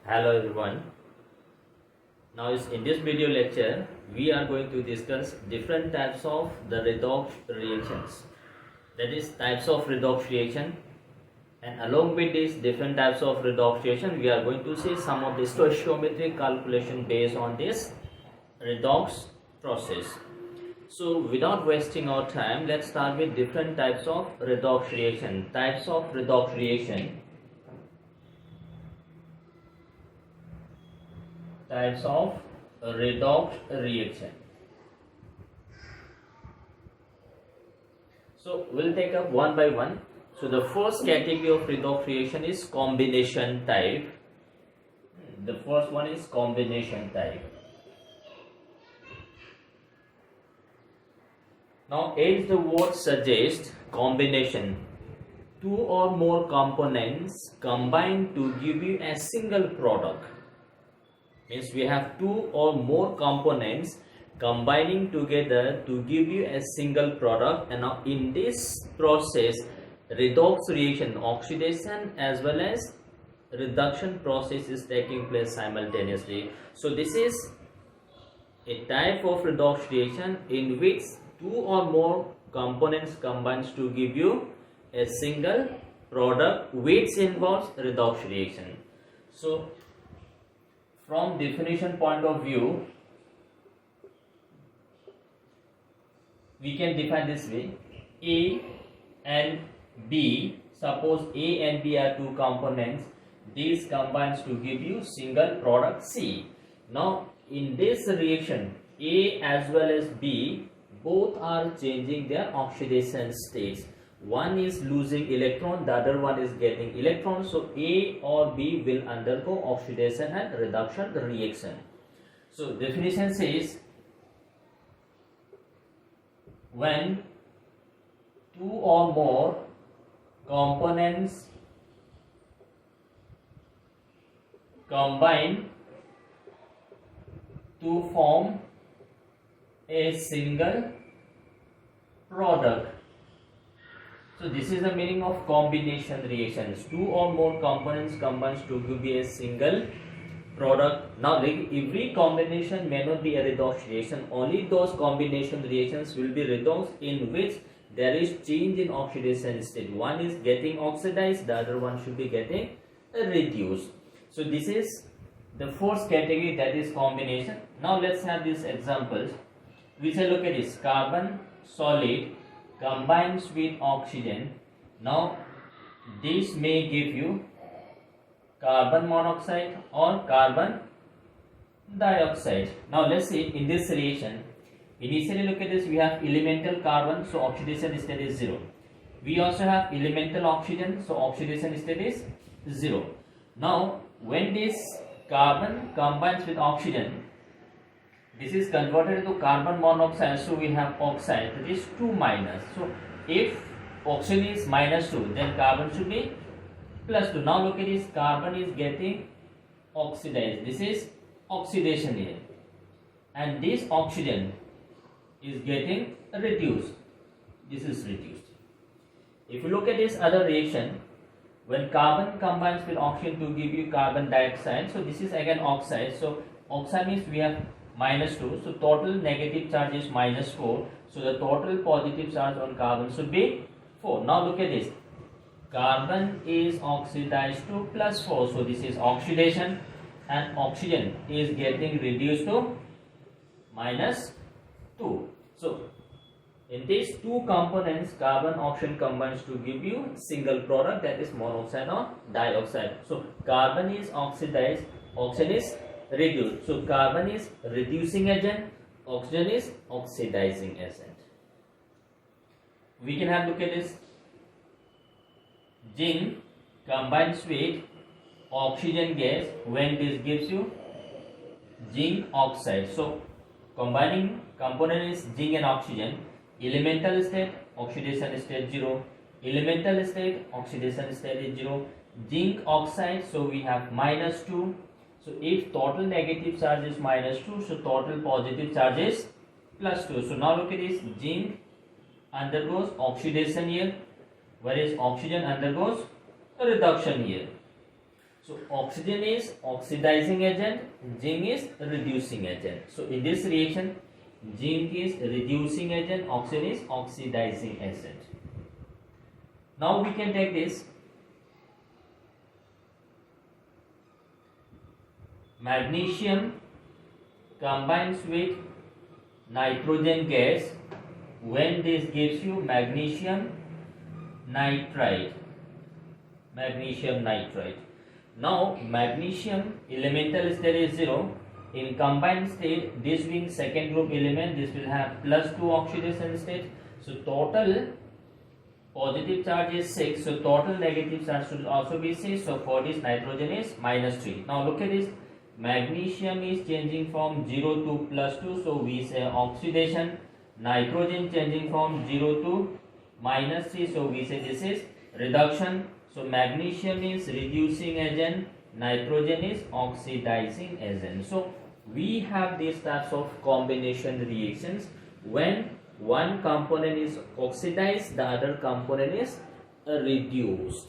Hello everyone. Now in this video lecture we are going to discuss different types of the redox reactions. That is types of redox reaction, and along with these different types of redox reaction we are going to see some of the stoichiometric calculation based on this redox process. So without wasting our time, let's start with different types of redox reaction. Types of redox reaction. Types of redox reaction. So we'll take up one by one. So the first category of redox reaction is combination type. The first one is combination type. Now as the word suggests, combination. Two or more components combine to give you a single product. Means we have two or more components combining together to give you a single product, and now in this process redox reaction, oxidation as well as reduction process is taking place simultaneously. So this is a type of redox reaction in which two or more components combines to give you a single product which involves redox reaction. So from definition point of view, we can define this way: A and B. Suppose A and B are two components. These combines to give you single product C. Now in this reaction, A as well as B both are changing their oxidation states. One is losing electron, the other one is getting electron. So A or B will undergo oxidation and reduction reaction. So definition says when two or more components combine to form a single product. So this is the meaning of combination reactions. Two or more components combines to give you a single product. Now every combination may not be a redox reaction. Only those combination reactions will be redox in which there is change in oxidation state. One is getting oxidized, the other one should be getting reduced. So this is the first category, that is combination. Now let's have these examples. We say, look at this: carbon solid combines with oxygen. Now this may give you carbon monoxide or carbon dioxide. Now let's see in this reaction. Initially, look at this, we have elemental carbon, so oxidation state is 0. We also have elemental oxygen, so oxidation state is 0. Now when this carbon combines with oxygen, this is converted to carbon monoxide, so we have oxide, that is 2 minus. So if oxygen is minus 2, then carbon should be plus 2. Now look at this, carbon is getting oxidized. This is oxidation here, and this oxygen is getting reduced. This is reduced. If you look at this other reaction, when carbon combines with oxygen to give you carbon dioxide, so this is again oxide. So oxide means we have minus 2, so total negative charge is minus 4. So the total positive charge on carbon should be 4. Now look at this, carbon is oxidized to plus 4, so this is oxidation, and oxygen is getting reduced to minus 2. So in these two components, carbon oxygen combines to give you single product, that is monoxide or dioxide. So carbon is oxidized, oxygen is reduced. So carbon is reducing agent, oxygen is oxidizing agent. We can have look at this: zinc combines with oxygen gas, when this gives you zinc oxide. So combining component is zinc and oxygen. Elemental state, oxidation state 0. Elemental state, oxidation state is 0. Zinc oxide, so we have minus 2. So if total negative charge is minus 2, so total positive charge is plus 2. So now look at this, zinc undergoes oxidation here, whereas oxygen undergoes a reduction here. So oxygen is oxidizing agent, zinc is reducing agent. So in this reaction, zinc is reducing agent, oxygen is oxidizing agent. Now we can take this magnesium combines with nitrogen gas when this gives you magnesium nitride. Now magnesium elemental state is 0. In combined state, this being second group element, this will have +2 oxidation state. So total positive charge is 6. So total negative charge should also be 6. So for this nitrogen is -3. Now look at this. Magnesium is changing from 0 to +2. So we say oxidation. Nitrogen changing from 0 to -3. So we say this is reduction. So magnesium is reducing agent, nitrogen is oxidizing agent. So we have these types of combination reactions when one component is oxidized, the other component is reduced.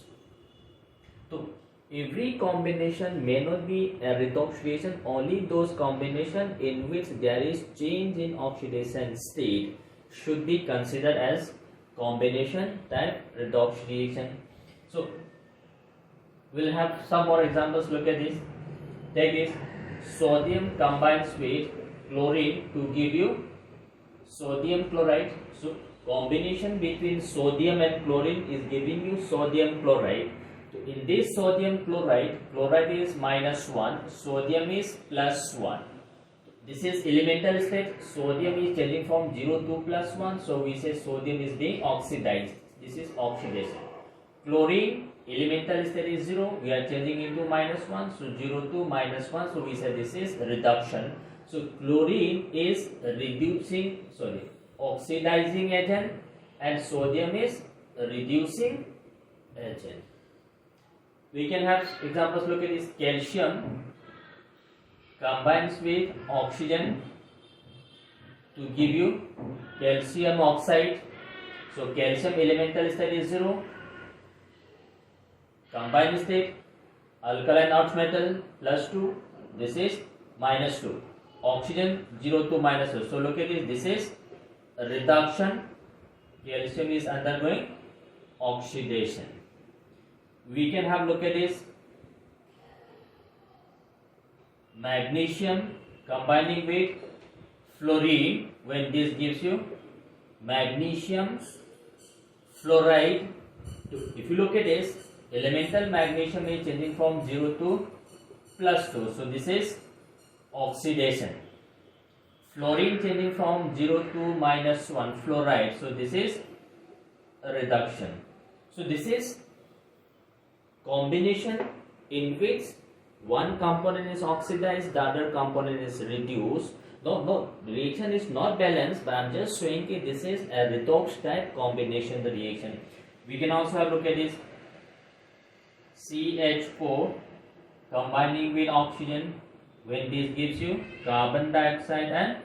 So every combination may not be a redox reaction, only those combinations in which there is change in oxidation state should be considered as combination type redox reaction. So we'll have some more examples. Look at this. Take this. Sodium combines with chlorine to give you sodium chloride. So combination between sodium and chlorine is giving you sodium chloride. So in this sodium chloride, chloride is -1, sodium is +1. This is elemental state. Sodium is changing from 0 to +1. So we say sodium is being oxidized. This is oxidation. Chlorine elemental state is 0. We are changing into -1. So 0 to -1. So we say this is reduction. So chlorine is oxidizing agent and sodium is reducing agent. We can have examples. Look at this. Calcium combines with oxygen to give you calcium oxide. So calcium elemental state is 0. Combined state, alkaline earth metal +2. This is -2. Oxygen 0 to -2. So look at this. This is reduction. Calcium is undergoing oxidation. We can have, look at this, magnesium combining with fluorine when this gives you magnesium fluoride. If you look at this, elemental magnesium is changing from 0 to +2. So this is oxidation. Fluorine changing from 0 to -1, fluoride. So this is a reduction. So this is combination in which one component is oxidized, the other component is reduced. No, reaction is not balanced, but I am just showing that this is a redox type combination reaction. We can also have, look at this, CH4 combining with oxygen when this gives you carbon dioxide and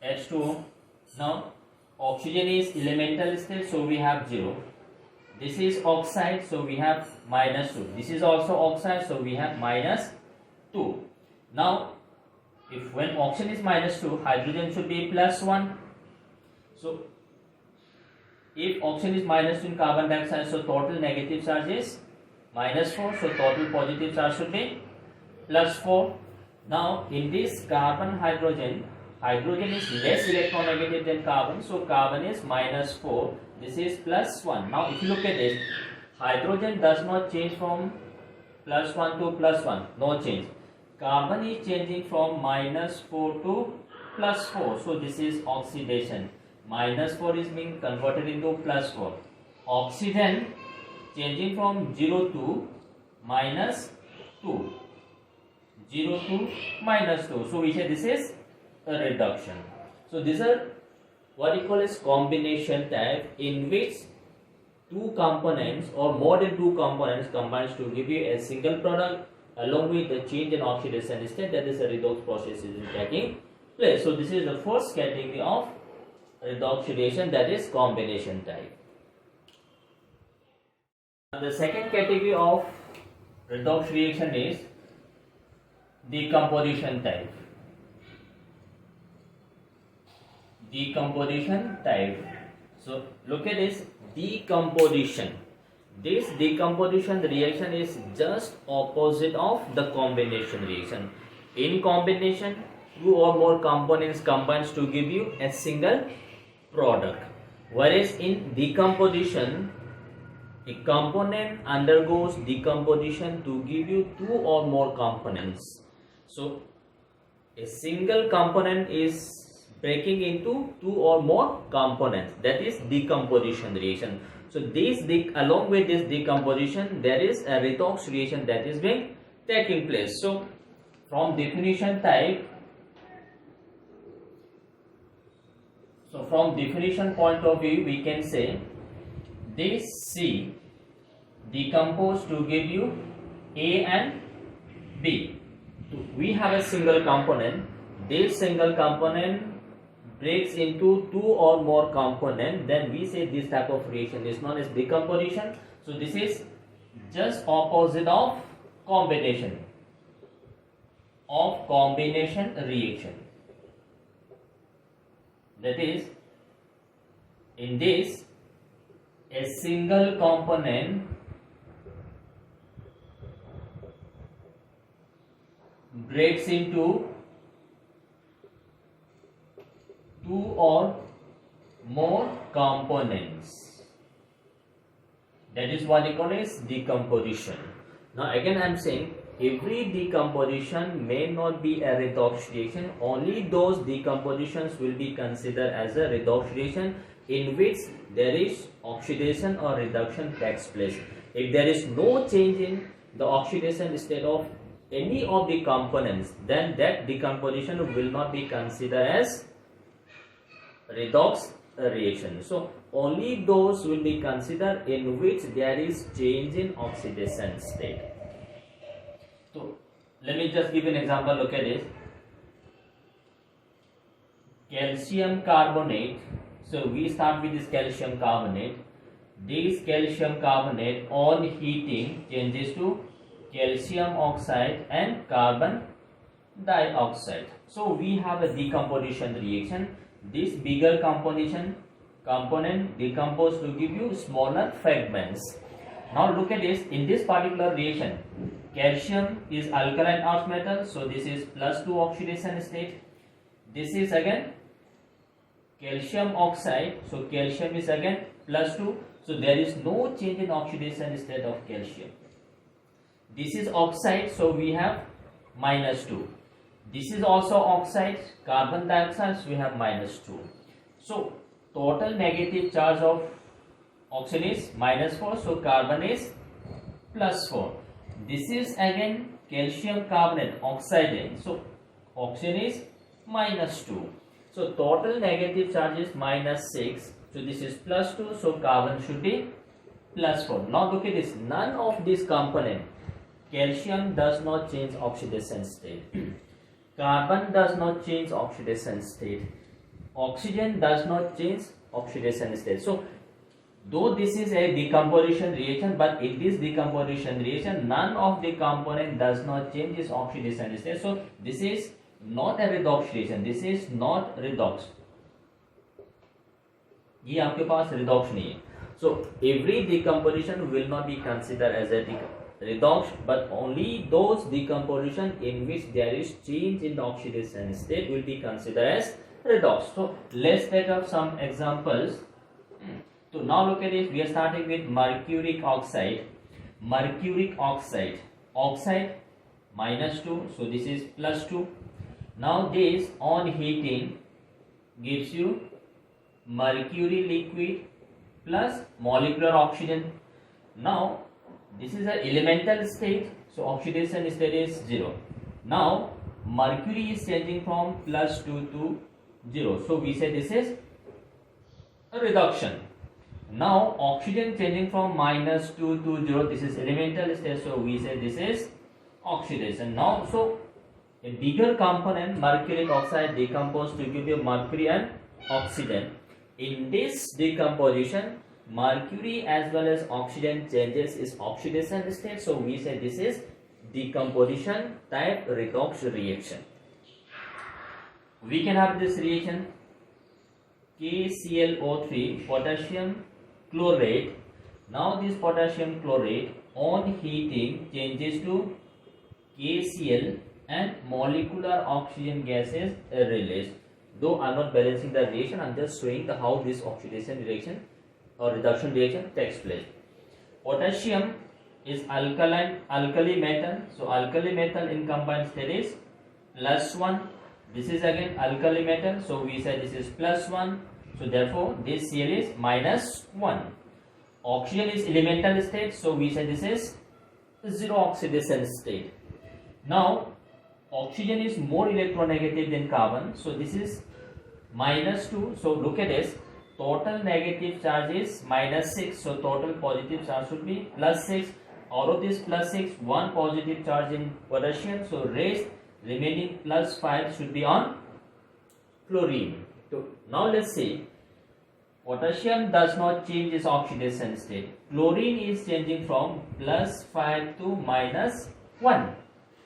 H2O. Now oxygen is elemental state, so we have 0. This is oxide, so we have -2. This is also oxide, so we have -2. Now if when oxygen is -2, hydrogen should be +1. So if oxygen is -2 in carbon dioxide, so total negative charge is -4. So total positive charge should be +4. Now in this carbon hydrogen is less electronegative than carbon, so carbon is -4. This is +1. Now if you look at this, hydrogen does not change from +1 to +1, no change. Carbon is changing from -4 to +4, so this is oxidation. -4 is being converted into +4. Oxygen changing from 0 to -2. 0 to -2. So we say this is a reduction. So these are what we call as combination type, in which two components or more than two components combines to give you a single product along with the change in oxidation state. That is a redox process is taking place. So this is the first category of redox reaction, that is combination type. And the second category of redox reaction is decomposition type. Decomposition type. So look at this decomposition. This decomposition reaction is just opposite of the combination reaction. In combination, two or more components combines to give you a single product. Whereas in decomposition, a component undergoes decomposition to give you two or more components. So a single component is breaking into two or more components. That is decomposition reaction. So this along with this decomposition, there is a redox reaction that is being taking place. So from definition point of view, we can say this C decompose to give you A and B. So we have a single component. This single component breaks into two or more components, then we say this type of reaction is known as decomposition. So this is just opposite of combination reaction. That is, in this, a single component breaks into two or more components. That is what we call as decomposition. Now again I am saying every decomposition may not be a redox reaction. Only those decompositions will be considered as a redox reaction in which there is oxidation or reduction takes place. If there is no change in the oxidation state of any of the components, then that decomposition will not be considered as redox reaction. So only those will be considered in which there is change in oxidation state. So let me just give an example. Look at this. Calcium carbonate. So we start with this calcium carbonate. This calcium carbonate on heating changes to calcium oxide and carbon dioxide. So we have a decomposition reaction. This bigger component decompose to give you smaller fragments. Now look at this. In this particular reaction, calcium is alkaline earth metal, so this is +2 oxidation state. This is again calcium oxide, so calcium is again +2, so there is no change in oxidation state of calcium. This is oxide, so we have -2. This is also oxide, carbon dioxide, so we have -2. So total negative charge of oxygen is -4, so carbon is +4. This is again calcium carbonate, oxide, so oxygen is -2. So total negative charge is -6, so this is +2, so carbon should be +4. Now look at this, none of this component, calcium does not change oxidation state. Carbon does not change oxidation state. Oxygen does not change oxidation state. So, though this is a decomposition reaction, but in this decomposition reaction, none of the component does not change its oxidation state. So, this is not a redox reaction. This is not redox. ये आपके पास redox नहीं है. So, every decomposition will not be considered as a redox, but only those decomposition in which there is change in the oxidation state will be considered as redox. So let's take up some examples. So now look at this. We are starting with mercuric oxide. Mercuric oxide, oxide -2, so this is +2. Now this on heating gives you mercury liquid plus molecular oxygen. Now this is an elemental state, so oxidation state is 0. Now mercury is changing from +2 to 0, so we say this is a reduction. Now oxygen changing from -2 to 0, this is elemental state, so we say this is oxidation. Now so a bigger component, mercuric oxide, decomposed to give you mercury and oxygen. In this decomposition, mercury as well as oxygen changes its oxidation state, so we say this is decomposition type redox reaction. We can have this reaction KClO3 potassium chlorate. Now this potassium chlorate on heating changes to KCl and molecular oxygen gas is released. Though I am not balancing the reaction, I am just showing how this oxidation reaction or reduction reaction takes place. Potassium is alkali metal. So alkali metal in combined state is +1. This is again alkali metal. So we say this is +1. So therefore this Cl is -1. Oxygen is elemental state. So we say this is zero oxidation state. Now oxygen is more electronegative than carbon. So this is -2. So look at this. Total negative charge is -6. So total positive charge should be +6. Out of this +6, one positive charge in potassium. So rest remaining +5 should be on chlorine. So now let's see. Potassium does not change its oxidation state. Chlorine is changing from +5 to -1.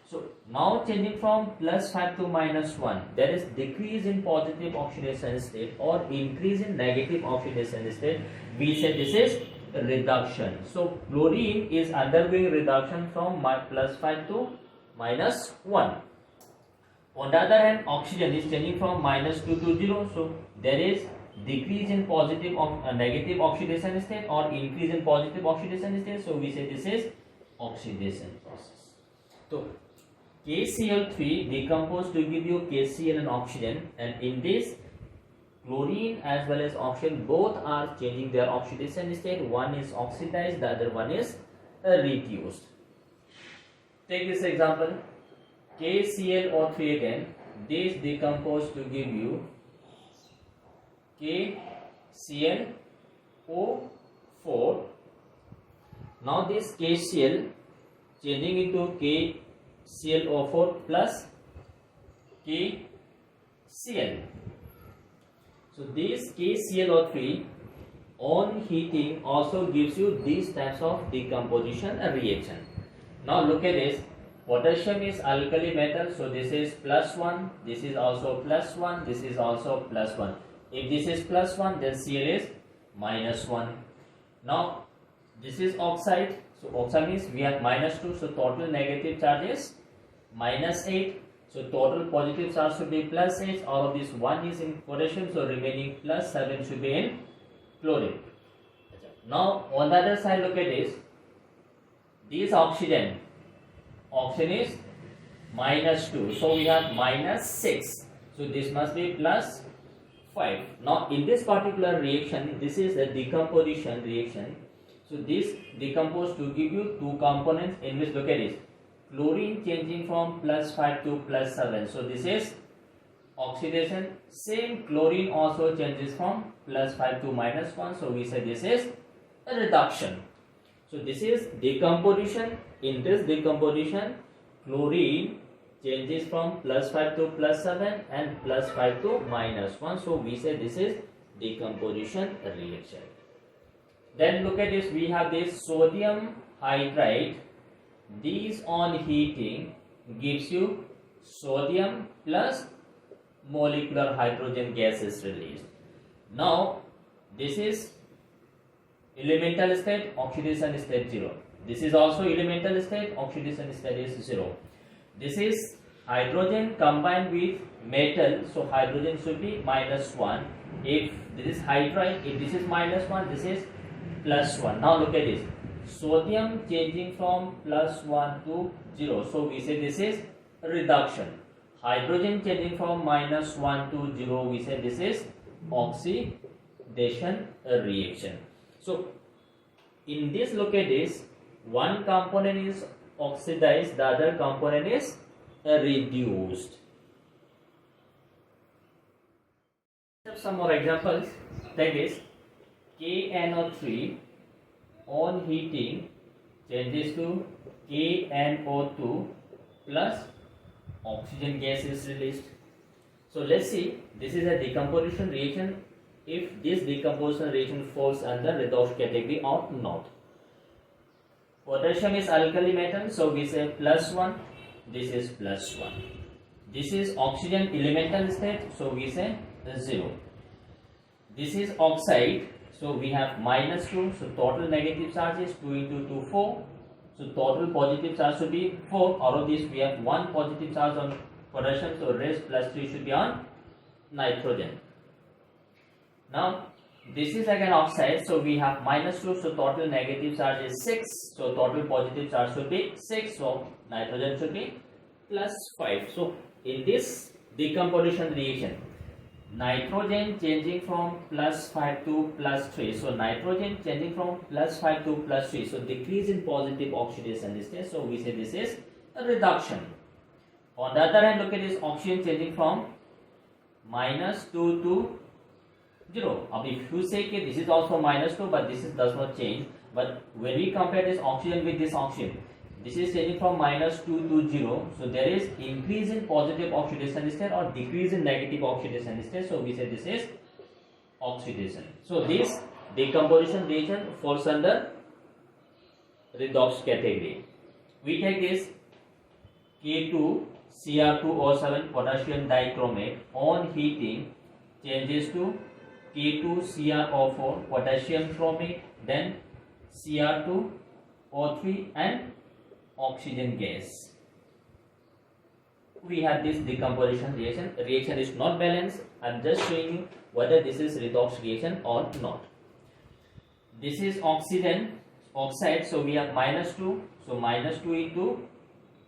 So now changing from +5 to -1, there is decrease in positive oxidation state or increase in negative oxidation state. We say this is reduction. So chlorine is undergoing reduction from +5 to -1. On the other hand, oxygen is changing from -2 to 0. So there is decrease in positive negative oxidation state or increase in positive oxidation state. So we say this is oxidation process. So KCl3 decomposed to give you KCl and oxygen, and in this chlorine as well as oxygen both are changing their oxidation state. One is oxidized, the other one is reduced. Take this example, KClO3 again. This decomposed to give you KClO4. Now this KCl changing into KClO4 plus KCl. So this KClO3 on heating also gives you these types of decomposition reaction. Now look at this. Potassium is alkali metal, so this is +1, this is also +1, this is also +1. If this is +1, then Cl is -1. Now this is oxide, so oxide means we have -2, so total negative charge is -8. So total positive charge should be +8. Out of this 1 is in potassium, so remaining +7 should be in chlorine. Now on the other side, look at this. This oxygen is -2, so we have -6. So this must be +5. Now in this particular reaction, this is a decomposition reaction. So this decomposed to give you two components in which, look at this, chlorine changing from +5 to +7. So this is oxidation. Same chlorine also changes from +5 to -1. So we say this is a reduction. So this is decomposition. In this decomposition, chlorine changes from +5 to +7 and +5 to -1. So we say this is decomposition reaction. Then look at this. We have this sodium hydride. These on heating gives you sodium plus molecular hydrogen gas is released. Now this is elemental state, oxidation state 0. This is also elemental state, oxidation state is 0. This is hydrogen combined with metal, so hydrogen should be -1. If this is hydride, if this is -1, this is +1. Now look at this. Sodium changing from +1 to 0. So we say this is reduction. Hydrogen changing from -1 to 0. We say this is oxidation reaction. So in this, look at this. One component is oxidized, the other component is reduced. Some more examples. Take this. KNO3 on heating changes to KNO2 plus oxygen gas is released. So let's see, this is a decomposition reaction. if this decomposition reaction falls under redox category or not. Potassium is alkali metal, so we say +1. This is +1. This is oxygen elemental state, so we say 0. This is oxide, so we have -2, so total negative charge is 2 into 2, 4. So total positive charge should be 4. Out of this we have 1 positive charge on potassium, so rest +3 should be on nitrogen. Now this is again oxide, so we have -2, so total negative charge is 6, so total positive charge should be 6, so nitrogen should be +5. So in this decomposition reaction, nitrogen changing from +5 to +3, so nitrogen changing from +5 to +3, so decrease in positive oxidation state, so we say this is a reduction. On the other hand, look at this oxygen changing from -2 to 0. Now if you say that this is also -2, but this does not change, but when we compare this oxygen with this oxygen, this is changing from -2 to 0, so there is increase in positive oxidation state or decrease in negative oxidation state, so we say this is oxidation. So this decomposition reaction falls under redox category. We take this K2Cr2O7 potassium dichromate on heating changes to K2Cr4 potassium chromate, then Cr2O3 and oxygen gas. We have this decomposition reaction. Reaction is not balanced. I am just showing you whether this is redox reaction or not. This is oxygen oxide, so we have -2, so -2 into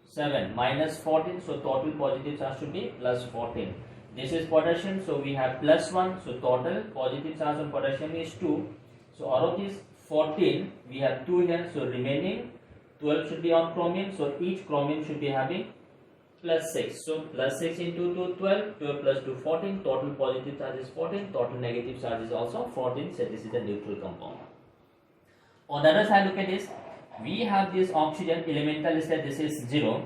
7 -14, so total positive charge should be +14. This is potassium, so we have +1, so total positive charge on potassium is 2. So out of this 14 we have 2 here, so remaining 12 should be on chromium, so each chromium should be having +6. So +6 into 2, 12, 12 plus 2, 14, total positive charge is 14, total negative charge is also 14, so this is a neutral compound. On the other side, look at this, we have this oxygen elemental state, this is 0,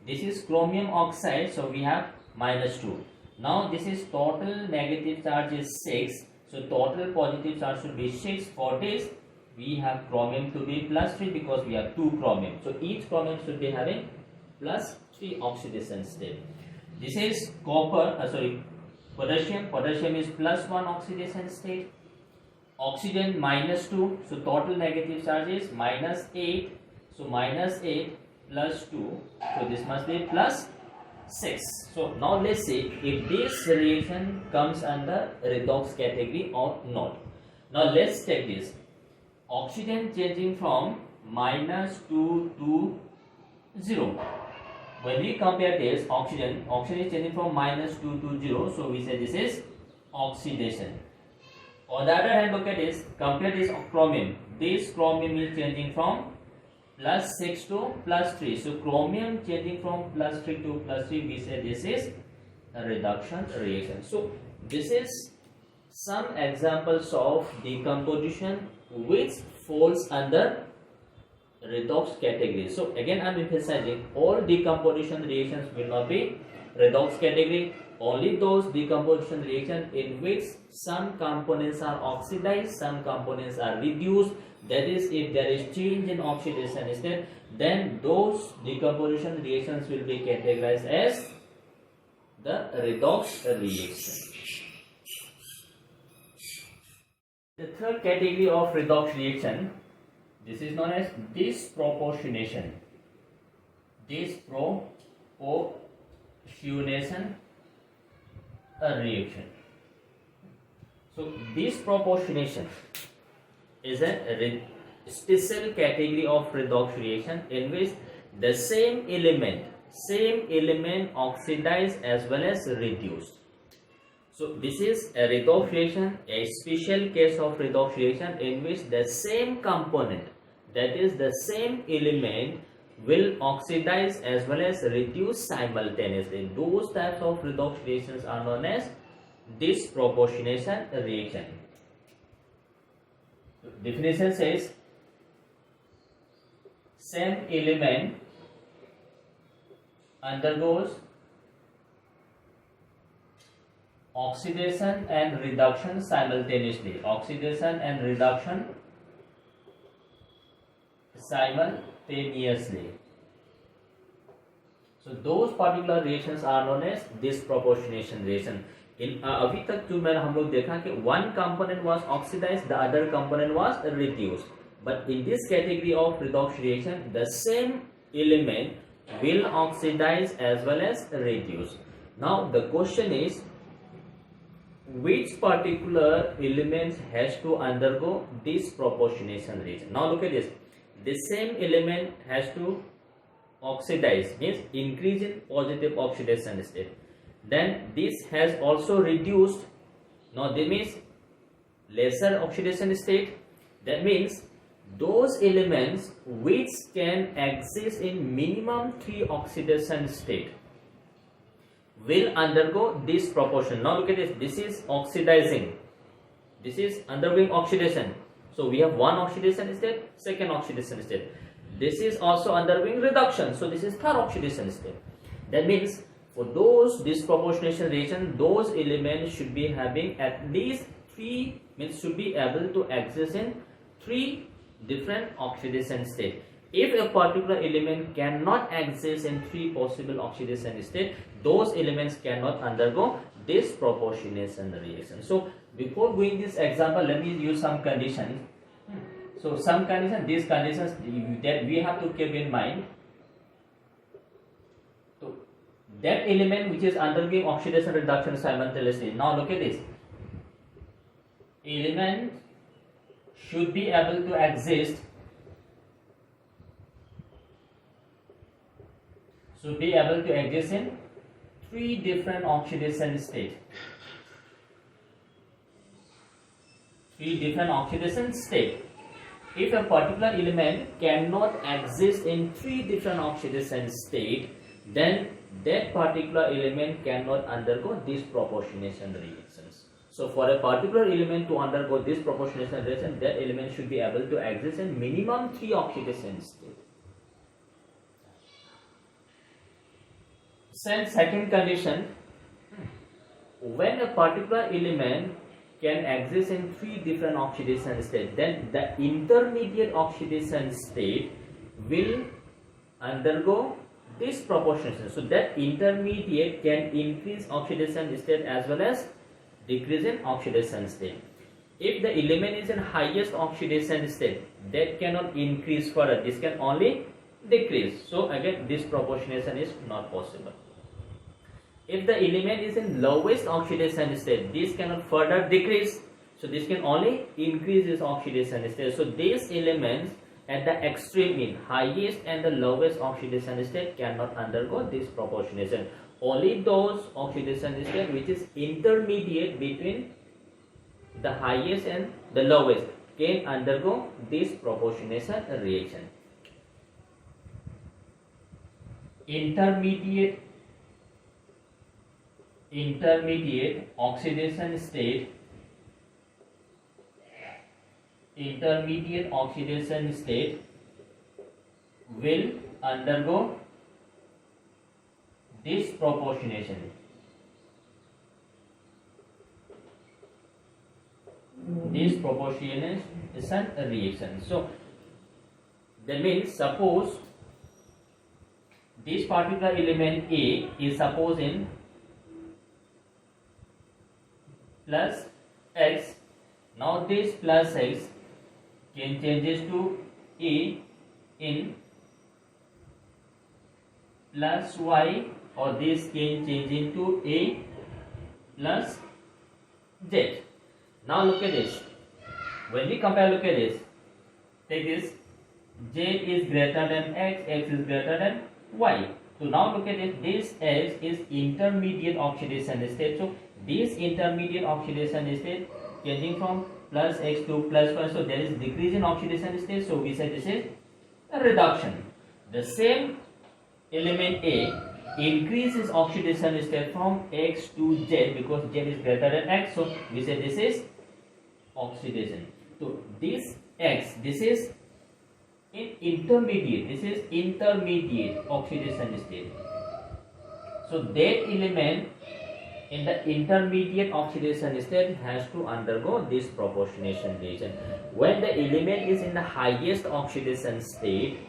this is chromium oxide, so we have -2. Now this is total negative charge is 6, so total positive charge should be 6. For this we have chromium to be +3 because we have 2 chromium, so each chromium should be having +3 oxidation state. This is potassium. Potassium is +1 oxidation state. Oxygen -2, so total negative charge is -8, so -8 plus 2, so this must be +6. So now let's see if this reaction comes under redox category or not. Now let's take this oxygen changing from -2 to 0. When we compare this oxygen is changing from -2 to 0, so we say this is oxidation. On the other hand, look at this, compare this chromium. This chromium is changing from +6 to +3. So chromium changing from +3 to +3, we say this is a reduction reaction. So this is some examples of decomposition which falls under redox category. So again I am emphasizing all decomposition reactions will not be redox category. Only those decomposition reactions in which some components are oxidized, some components are reduced, that is if there is change in oxidation state, then those decomposition reactions will be categorized as the redox reaction. The third category of redox reaction, this is known as disproportionation. Disproportionation reaction. So disproportionation is a special category of redox reaction in which the same element oxidized as well as reduced. So this is a redox reaction, a special case of redox reaction in which the same component, that is the same element, will oxidize as well as reduce simultaneously. Those types of redox reactions are known as disproportionation reaction. Definition says same element undergoes oxidation and reduction simultaneously. Oxidation and reduction simultaneously. So those particular reactions are known as disproportionation reaction. In अभी तक जो मैंने हम लोग देखा कि one component was oxidized, the other component was reduced. But in this category of redox reaction, the same element will oxidize as well as reduce. Now the question is, which particular element has to undergo disproportionation reaction? Now look at this. The same element has to oxidize, means increase in positive oxidation state. Then this has also reduced. Now this means lesser oxidation state. That means those elements which can exist in minimum 3 oxidation state will undergo disproportion. Now look at this. This is oxidizing. This is undergoing oxidation. So we have one oxidation state, second oxidation state. This is also undergoing reduction. So this is third oxidation state. That means for those disproportionation reaction, those elements should be having at least 3, means should be able to exist in 3 different oxidation state. If a particular element cannot exist in 3 possible oxidation state, those elements cannot undergo disproportionation reaction. So before doing this example, let me use some conditions. So some conditions, these conditions that we have to keep in mind. So that element which is undergoing oxidation reduction simultaneously. Now look at this. Element should be able to exist. Should be able to exist in 3 different oxidation states. 3 different oxidation states. If a particular element cannot exist in 3 different oxidation states, then that particular element cannot undergo disproportionation reactions. So for a particular element to undergo disproportionation reaction, that element should be able to exist in minimum 3 oxidation states. Second condition, when a particular element can exist in 3 different oxidation states, then the intermediate oxidation state will undergo disproportionation. So that intermediate can increase oxidation state as well as decrease in oxidation state. If the element is in highest oxidation state, that cannot increase further, this can only decrease. So again, disproportionation is not possible. If the element is in lowest oxidation state, this cannot further decrease. So this can only increase its oxidation state. So these elements at the extreme, mean highest and the lowest oxidation state, cannot undergo disproportionation. Only those oxidation state which is intermediate between the highest and the lowest can undergo disproportionation reaction. Intermediate oxidation state will undergo disproportionation. Disproportionation reaction. So that means, suppose this particular element A is suppose in plus x. Now this plus x can changes to A in plus y, or this can change into A plus z. Now look at this. When we compare, look at this. Take this. Z is greater than x, x is greater than y. So now look at it. This x is intermediate oxidation state. So this intermediate oxidation state changing from plus x to plus y. So there is decrease in oxidation state. So we say this is a reduction. The same element A increases oxidation state from x to z because z is greater than x. So we say this is oxidation. So this x, this is intermediate. This is intermediate oxidation state. So that element in the intermediate oxidation state has to undergo this proportionation reaction. When the element is in the highest oxidation state,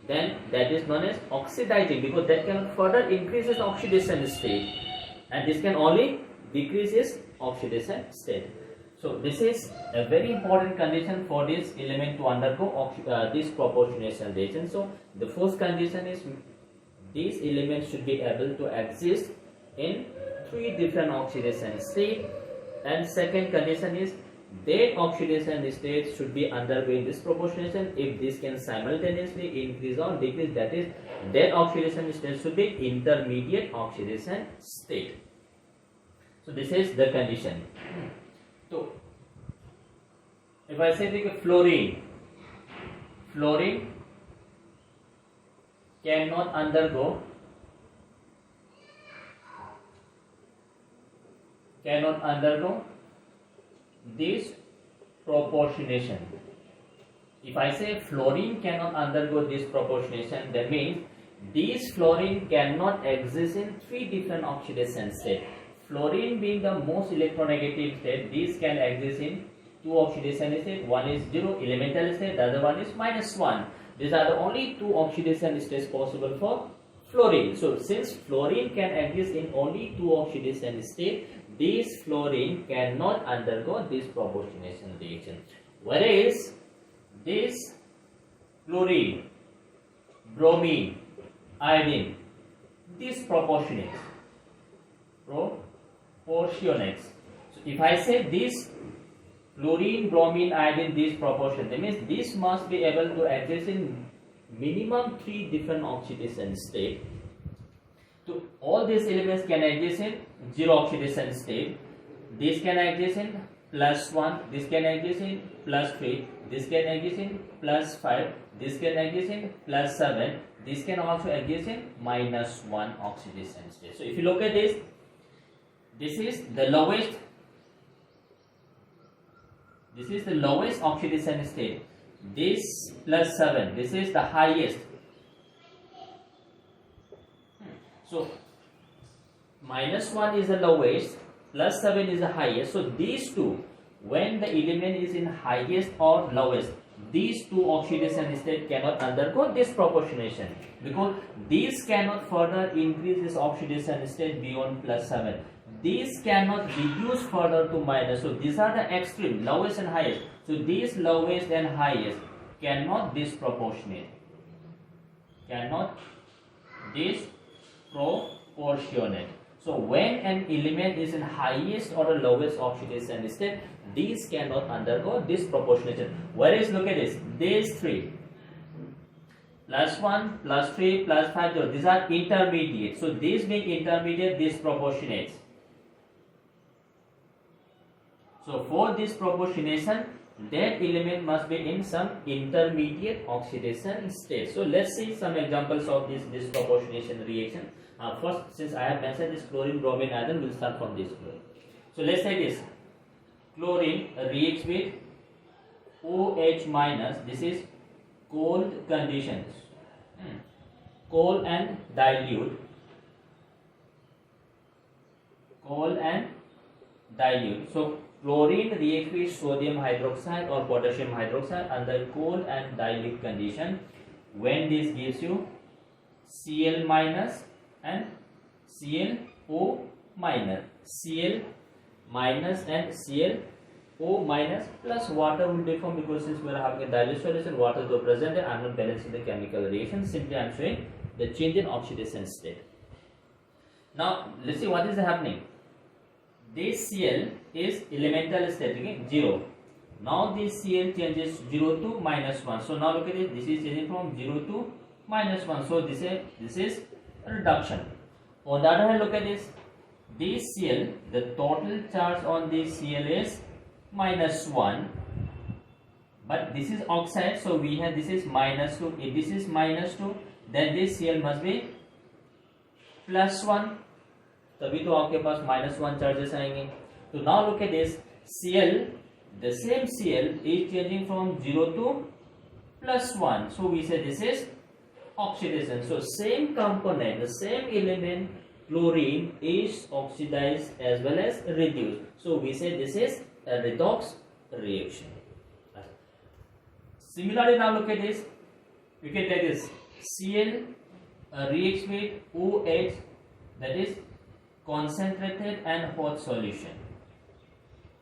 then that is known as oxidative, because that can further increase its oxidation state, and this can only decrease its oxidation state. So this is a very important condition for this element to undergo this proportionation reaction. So the first condition is these elements should be able to exist in 3 different oxidation states, and second condition is that oxidation state should be undergoing this proportionation. If this can simultaneously increase or decrease, that is, that oxidation state should be intermediate oxidation state. So this is the condition. So if I say that fluorine cannot undergo this proportionation. If I say fluorine cannot undergo this proportionation, that means this fluorine cannot exist in 3 different oxidation states. Fluorine being the most electronegative state, this can exist in 2 oxidation states. One is 0 elemental state, the other one is -1. These are the only 2 oxidation states possible for fluorine. So since fluorine can exist in only 2 oxidation states, this fluorine cannot undergo this proportionation reaction. Whereas this chlorine, bromine, iodine, this proportionates. So if I say this chlorine, bromine, iodine, this proportion, that means this must be able to exist in minimum 3 different oxidation states. So all these elements can exist in 0 oxidation state. This can exist in +1, this can exist in +3, this can exist in +5, this can exist in +7, this can also exist in -1 oxidation state. So if you look at this, this is the lowest oxidation state. This +7, this is the highest. So -1 is the lowest, +7 is the highest. So these two, when the element is in highest or lowest, these 2 oxidation states cannot undergo this proportionation, because these cannot further increase this oxidation state beyond +7. These cannot reduce further to minus. So these are the extreme, lowest and highest. So these lowest and highest cannot disproportionate. So when an element is in highest or the lowest oxidation state, these cannot undergo disproportionation. Whereas look at this, these 3, +1, +3, +5, 0, these are intermediate. So these being intermediate, disproportionates. So for this proportionation, that element must be in some intermediate oxidation state. So let's see some examples of this disproportionation reaction. First, since I have mentioned this chlorine, bromine, iodine, we'll start from this chlorine. So let's say this chlorine reacts with OH minus. This is cold conditions. Cold and dilute. So chlorine reacts with sodium hydroxide or potassium hydroxide under cold and dilute condition. When this gives you Cl minus and ClO minus, Cl minus and ClO minus plus water will be formed, because since we are having a dilute solution, water is present and I am not balancing the chemical reaction. Simply I am showing the change in oxidation state. Now let's see what is happening. This Cl is elemental state, okay, 0. Now this Cl changes 0 to -1. So now look at it. This is changing from 0 to -1. So this is reduction. On the other hand, look at this. This Cl, the total charge on this Cl is -1, but this is oxide. So we have this is -2. If this is -2, then this Cl must be +1. तभी तो आपके पास -1 charges आएंगे. तो now look at this Cl, the same Cl is changing from 0 to +1. So we say this is oxidation. So same component, the same element chlorine is oxidized as well as reduced. So we say this is a redox reaction. Similarly, now look at this. We can take this Cl reacts with OH, that is concentrated and hot solution.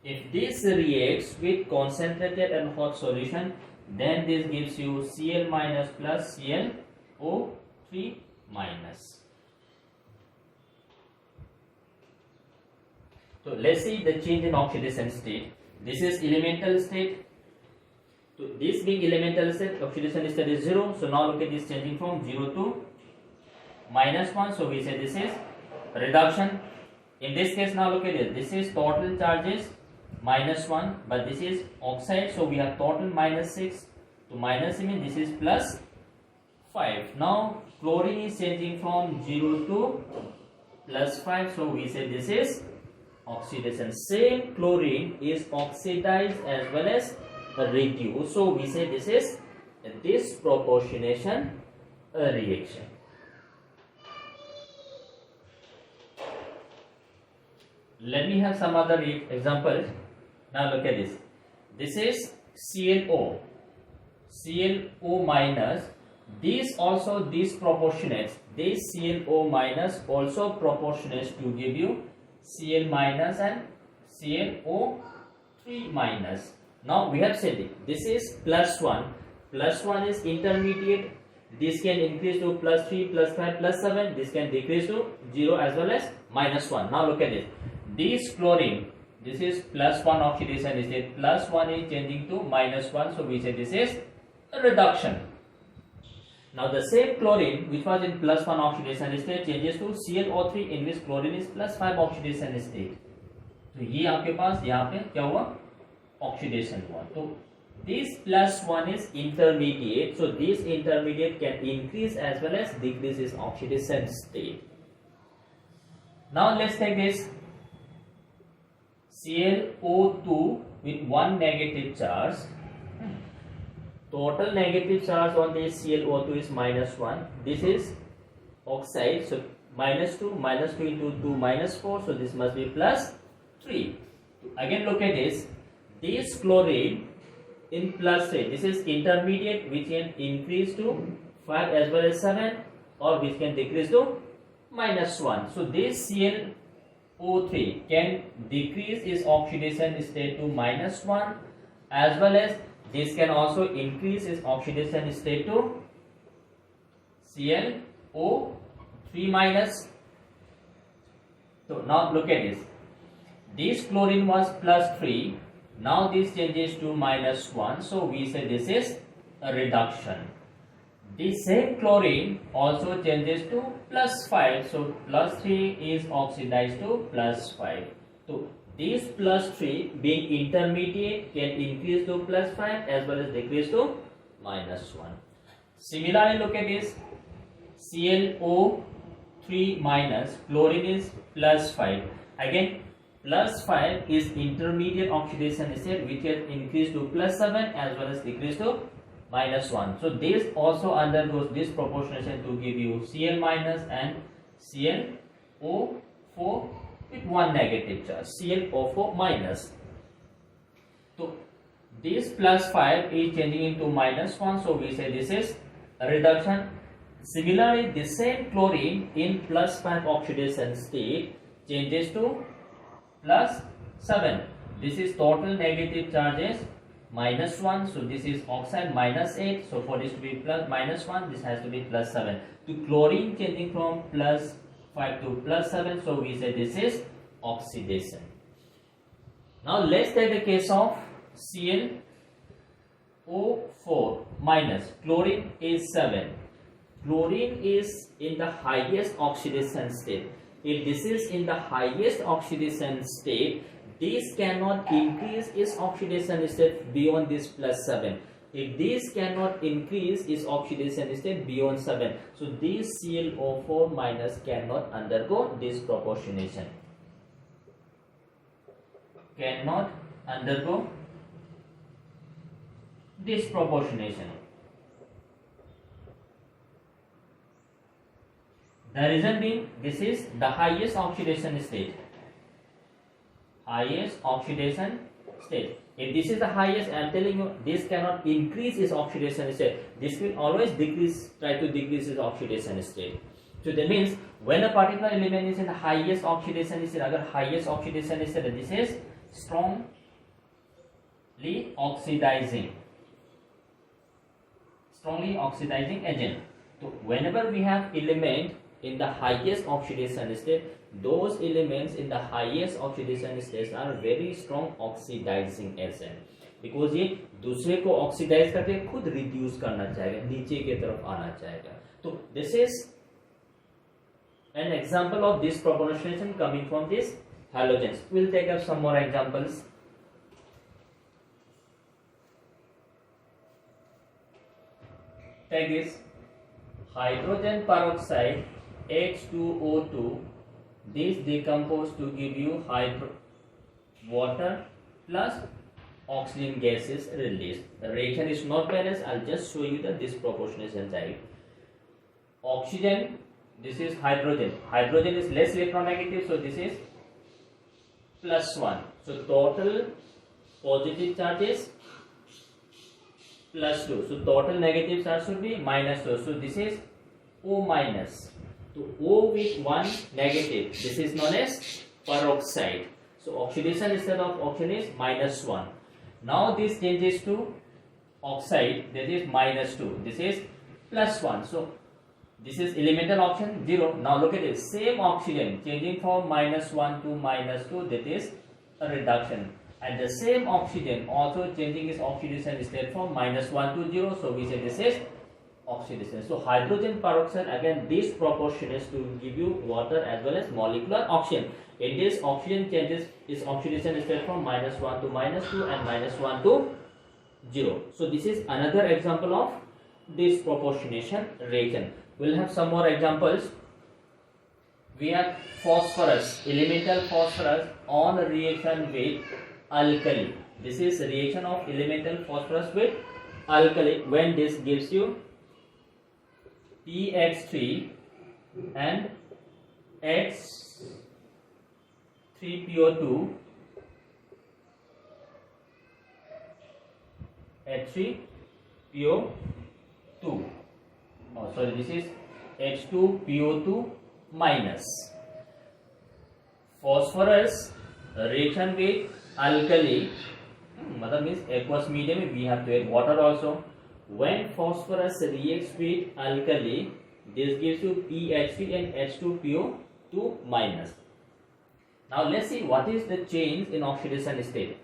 If this reacts with concentrated and hot solution, then this gives you Cl minus plus ClO3 minus. So let's see the change in oxidation state. This is elemental state. So this being elemental state, oxidation state is 0. So now look at this changing from 0 to -1. So we say this is reduction. In this case, now look at it. This is total charges -1, but this is oxide. So we have total -6 to -7. This is +5. Now chlorine is changing from 0 to +5. So we say this is oxidation. Same chlorine is oxidized as well as reduced. So we say this is a disproportionation reaction. Let me have some other examples. Now look at this. This is ClO minus. This also disproportionates. This ClO minus also proportionates to give you Cl minus and ClO3 minus. Now we have said it. This is +1. +1 is intermediate. This can increase to +3, +5, +7. This can decrease to 0 as well as -1. Now look at this. This chlorine, this is +1 oxidation state. +1 is changing to -1. So we say this is a reduction. Now the same chlorine which was in +1 oxidation state changes to ClO3 in which chlorine is +5 oxidation state. तो ये आपके पास यहाँ पे क्या हुआ, oxidation हुआ. तो this +1 is intermediate, so this intermediate can increase as well as decrease its oxidation state. Now let's take this ClO2 with one negative charge. Total negative charge on this ClO2 is -1. This is oxide, so -2 into 2 -4, so this must be +3. Again look at this. This chlorine in +3, this is intermediate which can increase to 5 as well as 7, or which can decrease to -1. So this ClO3 can decrease its oxidation state to -1, as well as this can also increase its oxidation state to ClO3 minus. So now look at this. This chlorine was +3. Now this changes to -1. So we say this is a reduction. The same chlorine also changes to +5. So +3 is oxidized to +5. So this +3 being intermediate can increase to +5 as well as decrease to -1. Similarly, look at this ClO3 minus, chlorine is +5. Again, +5 is intermediate oxidation state which can increase to +7 as well as decrease to -1. So this also undergoes disproportionation to give you Cl minus and ClO4 with one negative charge, ClO4 minus. So this +5 is changing into -1, so we say this is a reduction. Similarly, the same chlorine in +5 oxidation state changes to +7. This is total negative charges -1, so this is oxide -8. So for this to be +1, this has to be +7. To chlorine changing from +5 to +7, so we say this is oxidation. Now let's take the case of ClO4 minus. Chlorine is 7. Chlorine is in the highest oxidation state. If this is in the highest oxidation state, this cannot increase its oxidation state beyond this +7. If this cannot increase its oxidation state beyond 7, so this ClO4 minus cannot undergo disproportionation. Cannot undergo disproportionation. The reason being, this is the highest oxidation state. Highest oxidation state. If this is the highest, I am telling you, this cannot increase its oxidation state. This will always decrease, try to decrease its oxidation state. So that means when a particular element is in the highest oxidation state, agar highest oxidation state, this is strongly oxidizing. Strongly oxidizing agent. So whenever we have element in the highest oxidation state, those elements in the highest oxidation states are very strong oxidizing agent, because ये दूसरे को oxidise करके खुद reduce करना चाहेगा, नीचे की तरफ आना चाहेगा. तो this is an example of this proportionation coming from these halogens. We'll take up some more examples. Take this hydrogen peroxide H2O2. This decompose to give you water plus oxygen gases released. The reaction is not balanced. I'll just show you the disproportionation type. Oxygen, this is hydrogen. Hydrogen is less electronegative, so this is +1. So total positive charges +2. So total negative charge should be -2. So this is O minus. So O with 1 negative. This is known as peroxide. So oxidation instead of oxygen is -1. Now this changes to oxide, that is -2. This is +1. So this is elemental oxygen 0. Now look at this. Same oxygen changing from -1 to -2. That is a reduction. And the same oxygen also changing its oxidation state from -1 to 0. So we say this is oxidation. So hydrogen peroxide, again this proportion is to give you water as well as molecular oxygen. In this, oxygen changes its oxidation state from -1 to -2 and -1 to 0. So this is another example of disproportionation reaction. We'll have some more examples. We have phosphorus, elemental phosphorus on reaction with alkali. This is reaction of elemental phosphorus with alkali. When this gives you PX3 and H3PO2, H3PO2. Oh, sorry, this is H2PO2 minus. Phosphorus reaction with alkali, मतलब means aqueous medium, we have to add water also. When phosphorus reacts with alkali, this gives you PH3 and H2PO2 minus. Now let's see what is the change in oxidation state.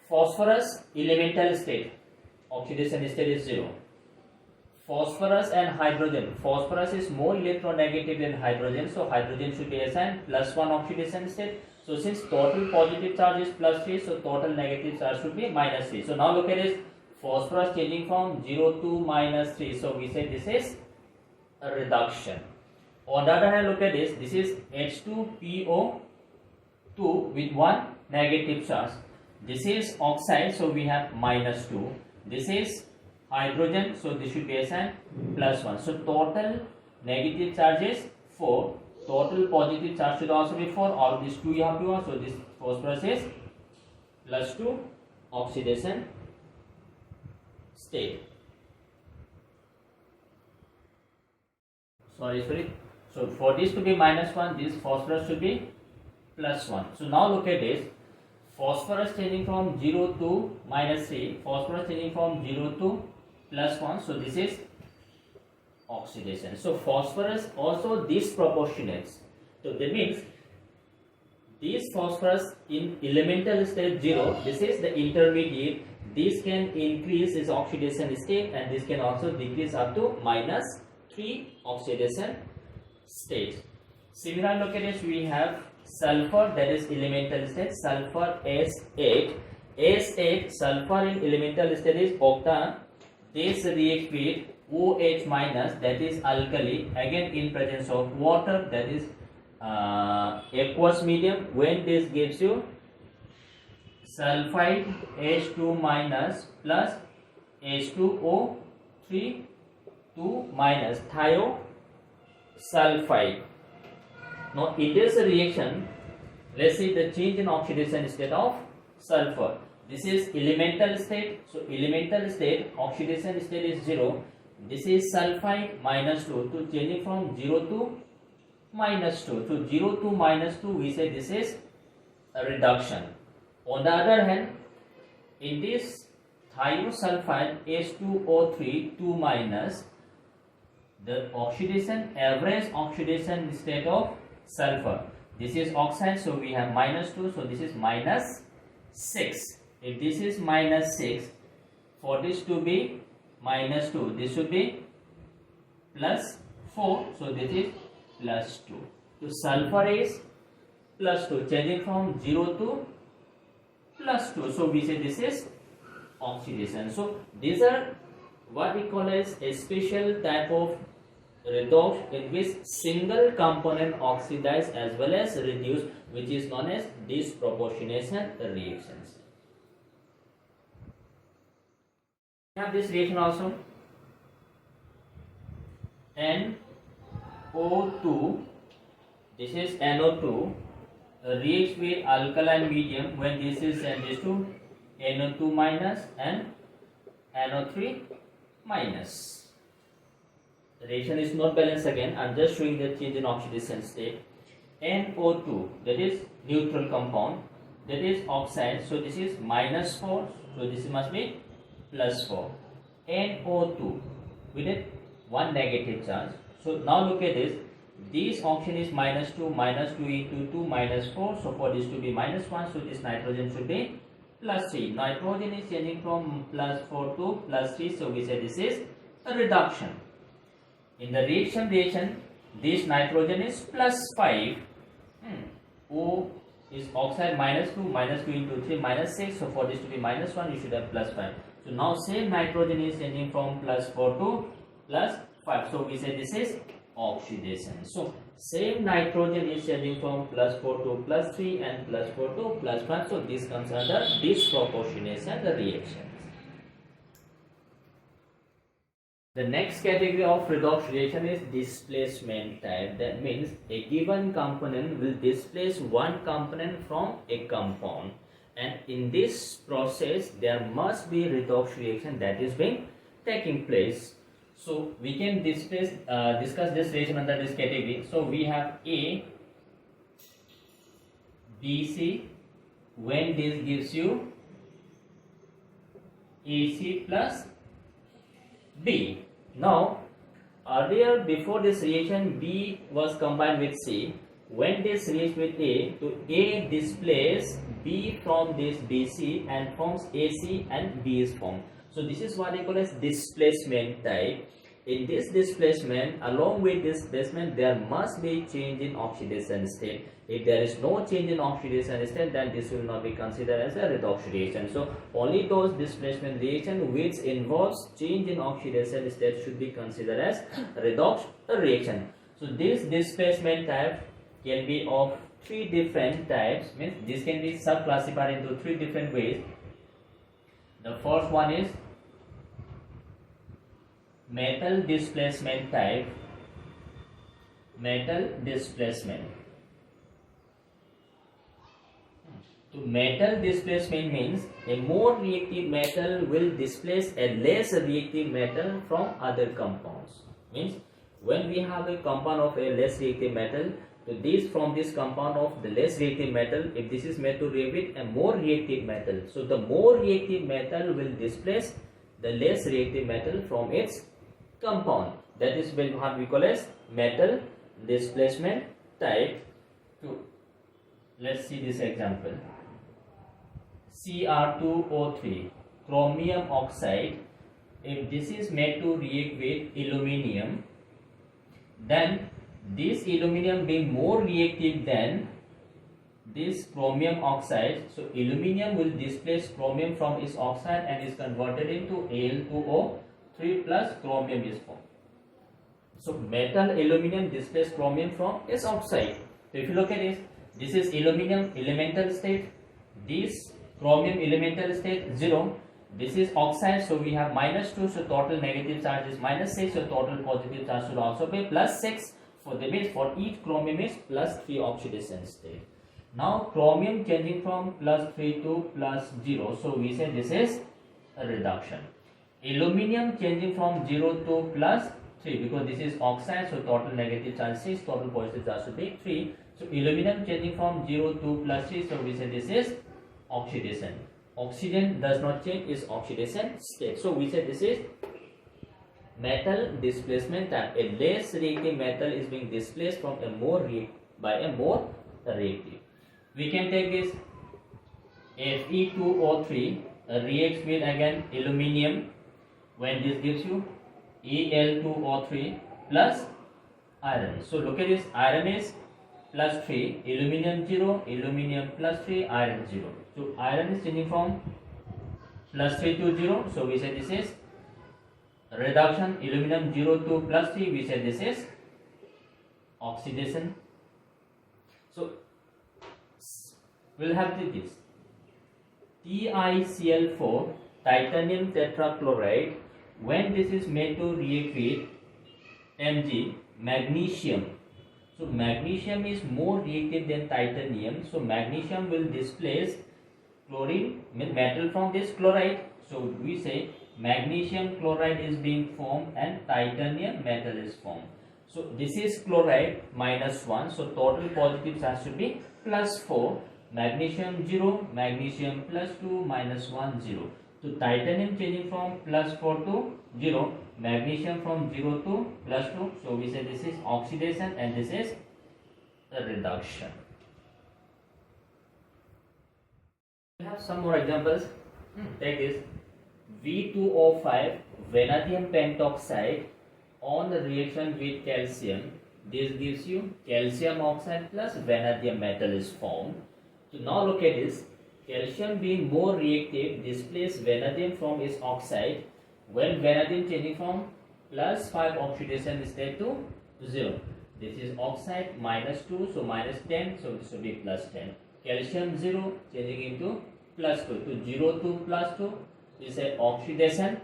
Phosphorus elemental state, oxidation state is 0. Phosphorus and hydrogen. Phosphorus is more electronegative than hydrogen, so hydrogen should be assigned +1 oxidation state. So since total positive charge is +3, so total negative charge should be -3. So now look at this. Phosphorus changing from 0 to -3. So we say this is a reduction. On the other hand, look at this. This is H2PO2 with 1 negative charge. This is oxide, so we have -2. This is hydrogen, so this should be assigned +1. So total negative charge is 4. Total positive charge should also be 4. All these 2 you have to want. So this phosphorus is +2 oxidation state. Sorry. So for this to be -1, this phosphorus should be +1. So now look at this. Phosphorus changing from 0 to -3. Phosphorus changing from 0 to +1. So this is oxidation. So phosphorus also disproportionates. So that means this phosphorus in elemental state 0. This is the intermediate. This can increase its oxidation state and this can also decrease up to -3 oxidation state. Similar, look at this. We have sulfur, that is elemental state, sulfur S8. S8 sulfur in elemental state is octa. This reacts with OH minus, that is alkali, again in presence of water, that is aqueous medium. When this gives you sulfide H2 minus plus H2O3 2 minus sulfide. Now in this reaction, let's see the change in oxidation state of sulfur. This is elemental state. So elemental state, oxidation state is 0. This is sulfide -2. To changing from 0 to -2. So 0 to -2, we say this is a reduction. On the other hand, in this thiosulfide H2O3 2 minus, the average oxidation state of sulfur. This is oxide, so we have -2, so this is -6. If this is -6, for this to be -2, this should be +4, so this is +2. So sulfur is +2, changing from 0 to +2, so we say this is oxidation. So these are what we call as a special type of redox in which single component oxidize as well as reduce, which is known as disproportionation reactions. We have this reaction also. NO2, this is NO2, reacts with alkaline medium when this is sent to NO2 minus and NO3 minus. The reaction is not balanced again. I am just showing the change in oxidation state. NO2, that is neutral compound, that is oxide, so this is -4, so this must be +4. NO2 with it one negative charge. So now look at this. This oxygen is -2 into 2 -4, so for this to be -1, so this nitrogen should be +3. Nitrogen is changing from +4 to +3, so we say this is a reduction. In the reaction, this nitrogen is +5. O is oxide -2 into 3 -6, so for this to be -1, you should have +5. So now same nitrogen is changing from +4 to +5, so we say this is oxidation. So same nitrogen is changing from +4 to +3 and +4 to +5, so this comes under disproportionation reaction. The next category of redox reaction is displacement type. That means a given component will displace one component from a compound, and in this process there must be redox reaction that is being taking place. So we can discuss this reaction under this category. So we have A, B, C, when this gives you AC plus B. Now earlier, before this reaction, B was combined with C. When this reacts with A, to A displaces B from this BC and forms AC, and B is formed. So this is what they call as displacement type. In this displacement, along with displacement, there must be change in oxidation state. If there is no change in oxidation state, then this will not be considered as a redox reaction. So only those displacement reaction which involves change in oxidation state should be considered as redox reaction. So this displacement type can be of 3 different types, means this can be sub-classified into 3 different ways. The first one is metal displacement type. Metal displacement. So metal displacement means a more reactive metal will displace a less reactive metal from other compounds. Means when we have a compound of a less reactive metal, so this from this compound of the less reactive metal, if this is made to react with a more reactive metal, so the more reactive metal will displace the less reactive metal from its compound. That is what we call as metal displacement type 2. Let's see this example. Cr2O3, chromium oxide. If this is made to react with aluminium, then this aluminium being more reactive than this chromium oxide, so aluminium will displace chromium from its oxide and is converted into Al2O3 plus chromium is formed. So metal aluminium displaces chromium from its oxide. So if you look at this is aluminium elemental state, this chromium elemental state 0, this is oxide, so we have -2, so total negative charge is -6, so total positive charge should also be +6. For the means for each chromium is +3 oxidation state. Now chromium changing from +3 to +0, so we say this is a reduction. Aluminium changing from 0 to +3, because this is oxide, so total negative charge 6, total positive charge should be 3. So aluminum changing from 0 to +3, so we say this is oxidation. Oxygen does not change its oxidation state, so we say this is metal displacement type. A less reactive metal is being displaced from a more by a more reactive. We can take this Fe2O3 reacts with again aluminium, when this gives you Al2O3 plus iron. So look at this, iron is +3, aluminium 0, aluminium +3, iron 0. So iron is changing from +3 to 0, so we say this is reduction. Aluminum 0 to +3, we say this is oxidation. So we'll have this TiCl4, titanium tetrachloride, when this is made to react with Mg, magnesium. So magnesium is more reactive than titanium, so magnesium will displace chlorine, metal from this chloride. So we say magnesium chloride is being formed and titanium metal is formed. So this is chloride -1, so total positive charge should be +4. Magnesium 0, magnesium +2, -1, 0. So titanium changing from +4 to 0, magnesium from 0 to +2. So we say this is oxidation and this is a reduction. We have some more examples. Take this V2O5 vanadium pentoxide on the reaction with calcium. This gives you calcium oxide plus vanadium metal is formed. So now look at this. Calcium being more reactive displaces vanadium from its oxide, when vanadium changing from +5 oxidation state to 0. This is oxide -2, so -10, so this will be +10. Calcium 0 changing into +2, to 0 to +2, we say oxidation.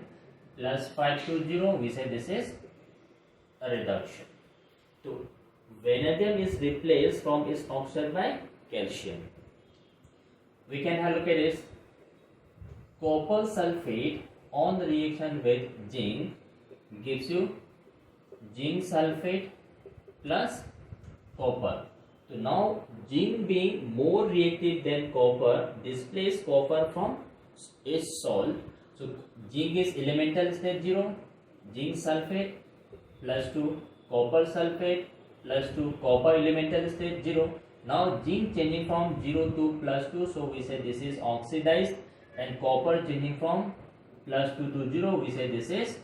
+5 to 0, we say this is a reduction. So vanadium is replaced from its oxide by calcium. We can have a look at this. Copper sulfate on the reaction with zinc gives you zinc sulfate plus copper. So now zinc being more reactive than copper displaces copper from its salt. So zinc is elemental state 0, zinc sulfate +2, copper sulfate +2, copper elemental state 0. Now zinc changing from 0 to +2, so we say this is oxidized, and copper changing from +2 to 0, we say this is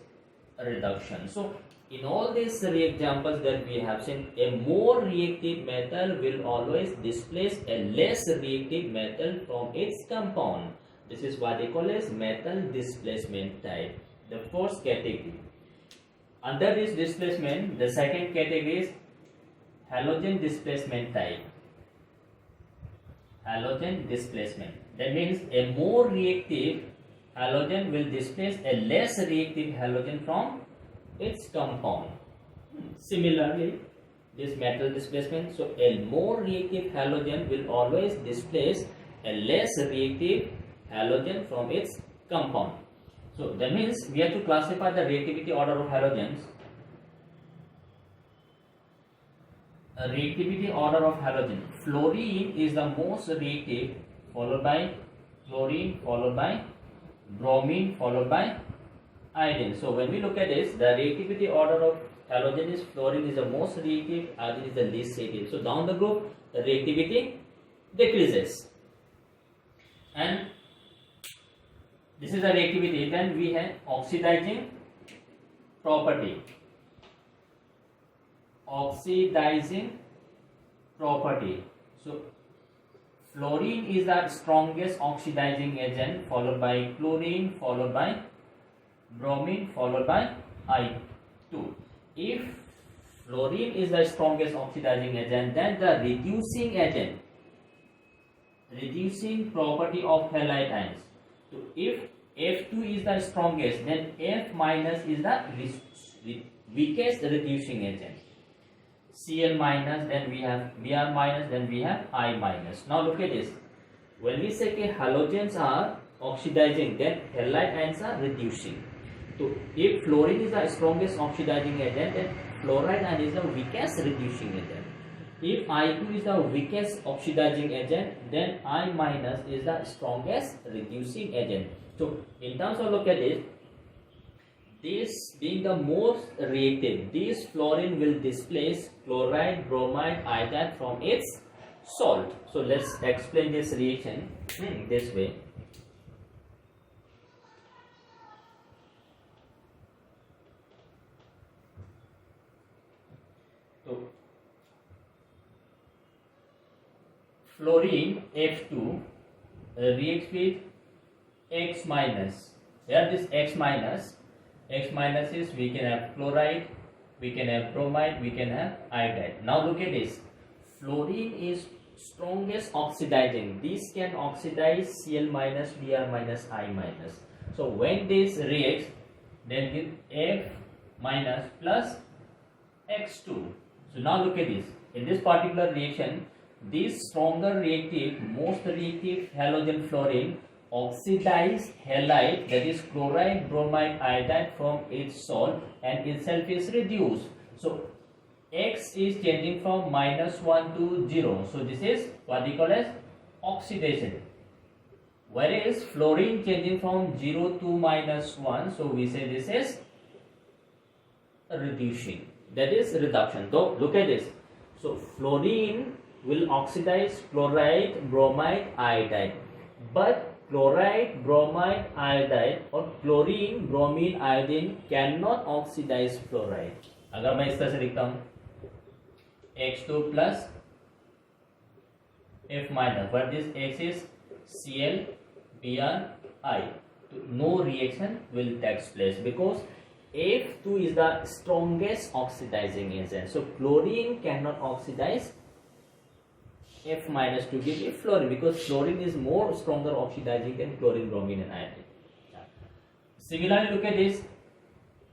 a reduction. So in all these examples that we have seen, a more reactive metal will always displace a less reactive metal from its compound. This is what they call as metal displacement type, the first category. Under this displacement, the second category is halogen displacement type. Halogen displacement. That means a more reactive halogen will displace a less reactive halogen from its compound. Similarly, this metal displacement, so a more reactive halogen will always displace a less reactive halogen from its compound. So that means we have to classify the reactivity order of halogens. A reactivity order of halogen. Fluorine is the most reactive, followed by chlorine, followed by bromine, followed by iodine. So when we look at this, the reactivity order of halogen is fluorine is the most reactive, iodine is the least reactive. So down the group, the reactivity decreases. And this is the reactivity. Then we have oxidizing property. Oxidizing property. So fluorine is the strongest oxidizing agent, followed by chlorine, followed by bromine, followed by I2. If fluorine is the strongest oxidizing agent, then the reducing property of halide ions. So if F2 is the strongest, then F minus is the weakest reducing agent. Cl minus, then we have Br minus, then we have I minus. Now look at this. When we say that halogens are oxidizing, then halide ions are reducing. So if fluorine is the strongest oxidizing agent, then fluoride ion is the weakest reducing agent. If I2 is the weakest oxidizing agent, then I minus is the strongest reducing agent. So in terms of look at it, this being the most reactive, this fluorine will displace chloride, bromide, iodide from its salt. So let's explain this reaction this way. So fluorine F2 reacts with X minus. Here this X minus is, we can have chloride, we can have bromide, we can have iodide. Now look at this. Fluorine is strongest oxidizing. This can oxidize Cl minus, Br minus, I minus. So when this reacts, then give F minus plus X2. So now look at this. In this particular reaction, this stronger reactive, most reactive halogen fluorine oxidize halide, that is chloride, bromide, iodide from its salt, and itself is reduced. So X is changing from -1 to 0. So this is what we call as oxidation. Whereas fluorine changing from 0 to -1, so we say this is reducing. That is reduction. So look at this. So fluorine will oxidize chloride, bromide, iodide. But chloride, bromide, iodide और chlorine, bromine, iodine cannot oxidize fluoride. अगर मैं इस तरह से लिखता हूँ X2 plus F minus, but this X is Cl, Br, I. No reaction will take place because F2 is the strongest oxidizing agent. So chlorine cannot oxidize F minus to give you fluorine, because fluorine is more stronger oxidizing than chlorine, bromine and iodine. Similarly, look at this.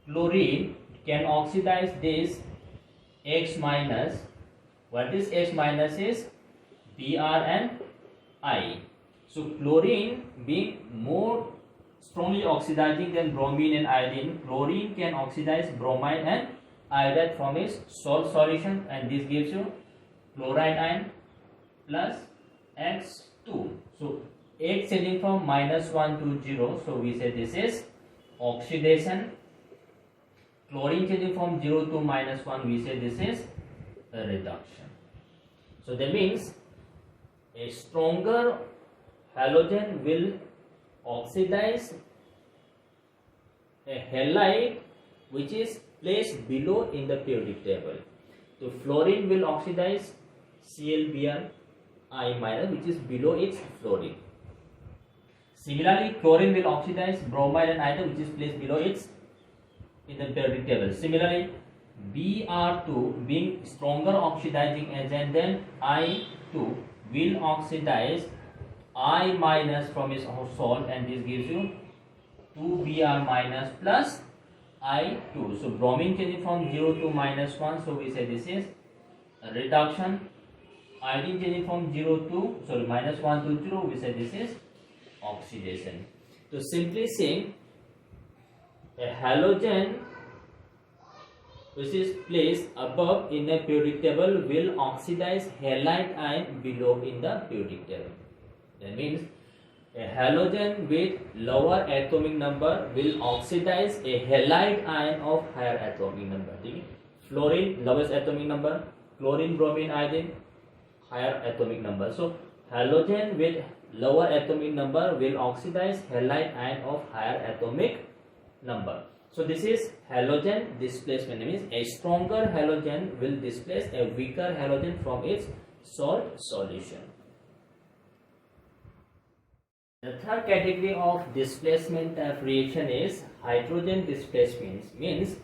Chlorine can oxidize this X minus. What is X minus is Br and I. So chlorine being more strongly oxidizing than bromine and iodine, chlorine can oxidize bromide and iodide from its salt solution, and this gives you chloride ion plus X2. So X changing from -1 to 0, so we say this is oxidation. Chlorine changing from 0 to -1, we say this is a reduction. So that means a stronger halogen will oxidize a halide which is placed below in the periodic table. So fluorine will oxidize ClBr I minus, which is below its fluorine. Similarly, chlorine will oxidize bromide and iodide, which is placed below its in the periodic table. Similarly, Br2 being stronger oxidizing agent than I2 will oxidize I minus from its salt, and this gives you 2Br minus plus I2. So bromine changing from 0 to -1, so we say this is a reduction. Iodine changing from -1 to 0, we say this is oxidation. So simply saying, a halogen which is placed above in the periodic table will oxidize halide ion below in the periodic table. That means a halogen with lower atomic number will oxidize a halide ion of higher atomic number. Fluorine lowest atomic number, chlorine, bromine, iodine higher atomic number. So halogen with lower atomic number will oxidize halide ion of higher atomic number. So this is halogen displacement. That means a stronger halogen will displace a weaker halogen from its salt solution. The third category of displacement type reaction is hydrogen displacement. Means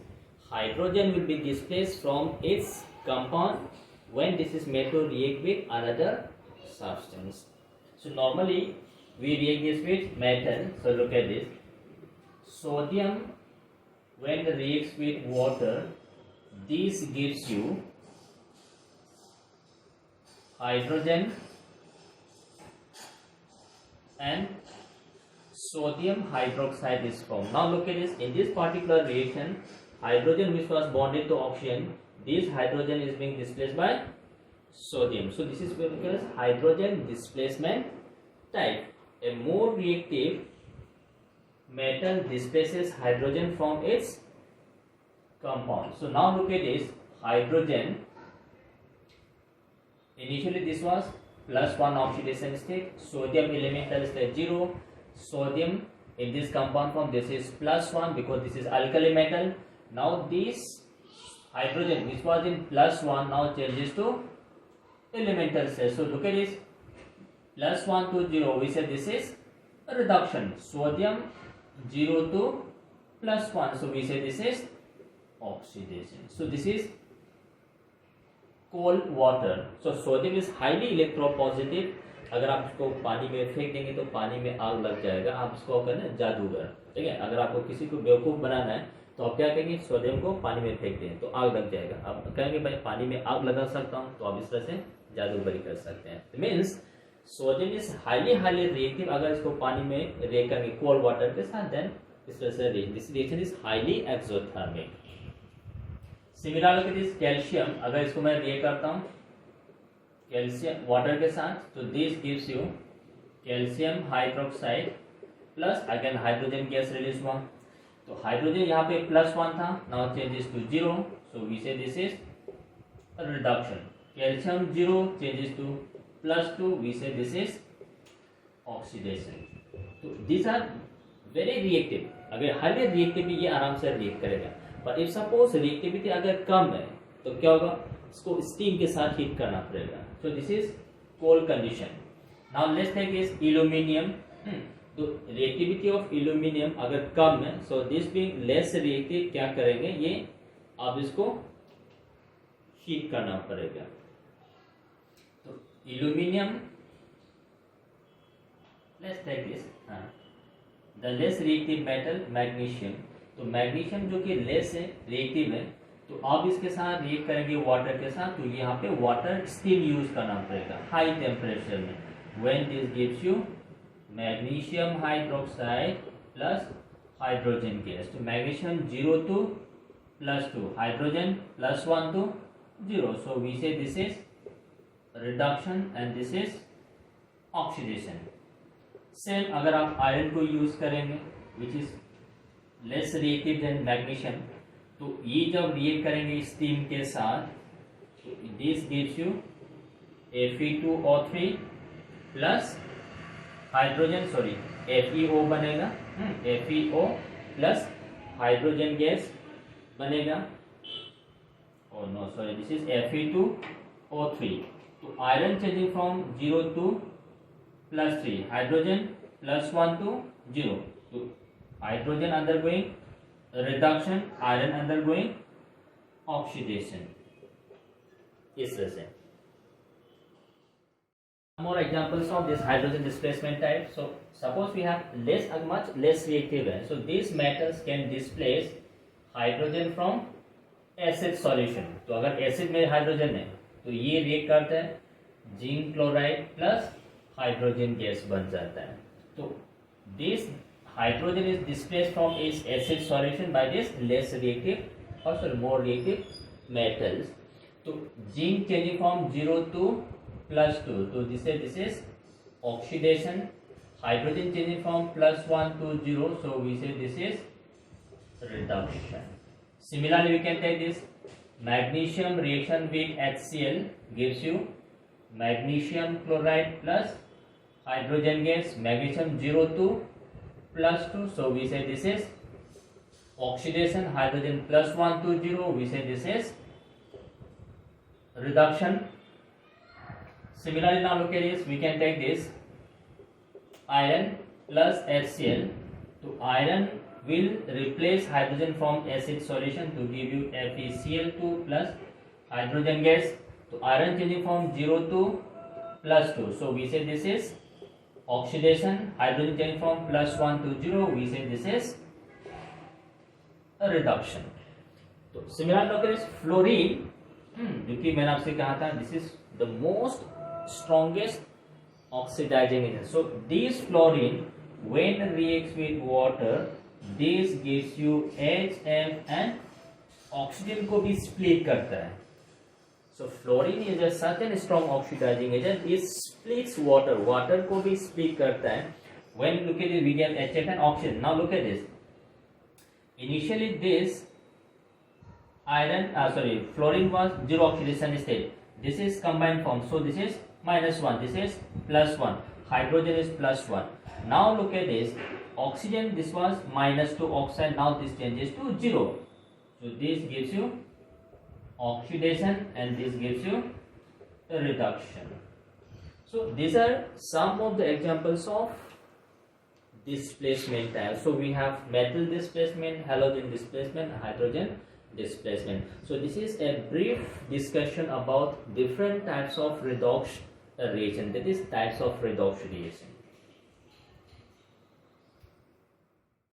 hydrogen will be displaced from its compound when this is made to react with another substance. So normally we react this with metal. So look at this. Sodium, when it reacts with water, this gives you hydrogen and sodium hydroxide is formed. Now look at this. In this particular reaction, hydrogen which was bonded to oxygen, this hydrogen is being displaced by sodium. So this is called as hydrogen displacement type. A more reactive metal displaces hydrogen from its compound. So now look at this. Hydrogen, initially this was +1 oxidation state, sodium elemental state 0, sodium in this compound form, this is +1 because this is alkali metal. Now this hydrogen which was in +1 now changes to elemental state. So look at this, +1 to 0, we say this is a reduction. Sodium 0 to +1, so we say this is oxidation. So this is cold water. So sodium is highly electropositive. अगर आप इसको पानी में फेंक देंगे तो पानी में आग लग जाएगा. आप इसको कहना जादूगर. ठीक है, अगर आपको किसी को बेवकूफ बनाना है तो आप क्या कहेंगे, सोडियम को पानी में फेंक दें तो आग लग जाएगा. आप कहेंगे भाई पानी में आग लगा सकता हूं, तो आप इस तरह से जादूगरी कर सकते हैं. Means sodium is highly reactive. अगर इसको पानी में रिएक्ट करेंगे कोल्ड वाटर के साथ, देन इस तरह से this reaction is highly exothermic. Similarly this calcium, अगर इसको मैं रिएक्ट करता हूं कैल्शियम वाटर के साथ, तो this gives you calcium hydroxide plus again hydrogen gas release हुआ. तो हाइड्रोजन यहाँ पे +1 था, now changes to 0, so we say this is reduction. Calcium 0 changes to +2, we say this is oxidation. तो दिस आर वेरी रिएक्टिव. अगर highly reactive ये आराम से रिएक्ट करेगा. पर इफ सपोज रिएक्टिविटी अगर कम है तो क्या होगा, इसको स्टीम के साथ हीट करना पड़ेगा. So this is cold condition. Now let's take is aluminium. तो रिएक्टिविटी ऑफ एल्यूमिनियम अगर कम है, so this being less reactive, क्या करेंगे ये अब इसको हीट करना पड़ेगा. तो aluminium, let's take this the less reactive metal magnesium. तो मैग्नीशियम जो कि लेस है रिएक्टिव है, तो आप इसके साथ रिएक्ट करेंगे वाटर के साथ, तो यहाँ पे वाटर स्टीम यूज करना पड़ेगा हाई टेम्परेचर में. When this gives you magnesium hydroxide plus hydrogen gas. तो magnesium 0 to +2, hydrogen +1 to 0, so we say this is reduction and this is oxidation. Same अगर आप आयरन को यूज करेंगे which is less reactive than magnesium, तो ये जब react करेंगे steam के साथ, तो this gives you Fe2O3 plus hydrogen FeO बनेगा. FeO प्लस हाइड्रोजन गैस बनेगा. oh no sorry this is Fe2O3. तो iron changing from 0 to +3, hydrogen +1 to 0. तो hydrogen undergoing reduction, iron undergoing oxidation. इस तरह से. More examples of this hydrogen displacement type. So suppose we have much less reactive है, so these metals can displace hydrogen from acid solution. तो अगर acid में hydrogen है तो ये रिएक्ट करता है zinc chloride plus hydrogen gas बन जाता है. तो this hydrogen is displaced from its acid solution by this less reactive or more reactive metals. तो zinc changing from 0 to +2, तो this is oxidation. Hydrogen changing from +1 to 0, so we say this is reduction. Similarly, we can take this magnesium reaction with HCl gives you magnesium chloride plus hydrogen gas, magnesium 0 to +2, so we say this is oxidation. Hydrogen +1 to 0, we say this is reduction. Similarly, now look at this, we can take this iron plus HCl. So iron will replace hydrogen from acid solution to give you FeCl2 plus hydrogen gas. So iron changing from 0 to +2, so we say this is oxidation. Hydrogen changing from +1 to 0, we say this is a reduction. तो similar लोग इस fluorine, जो कि मैंने आपसे कहा था, this is the most strongest oxidizing agent. So this fluorine when reacts with water, this gives you HF and oxygen को भी split करता है. So fluorine is a such a strong oxidizing agent. It splits water. Water को भी split करता है. When look at it, we get HF and oxygen. Now look at this. Initially this fluorine was zero oxidation state. This is combined form. So this is -1. This is +1. Hydrogen is +1. Now look at this. Oxygen, this was -2 oxide. Now this changes to 0. So this gives you oxidation and this gives you a reduction. So these are some of the examples of displacement types. So we have metal displacement, halogen displacement, hydrogen displacement. So this is a brief discussion about different types of redox reaction, that is types of redox reaction.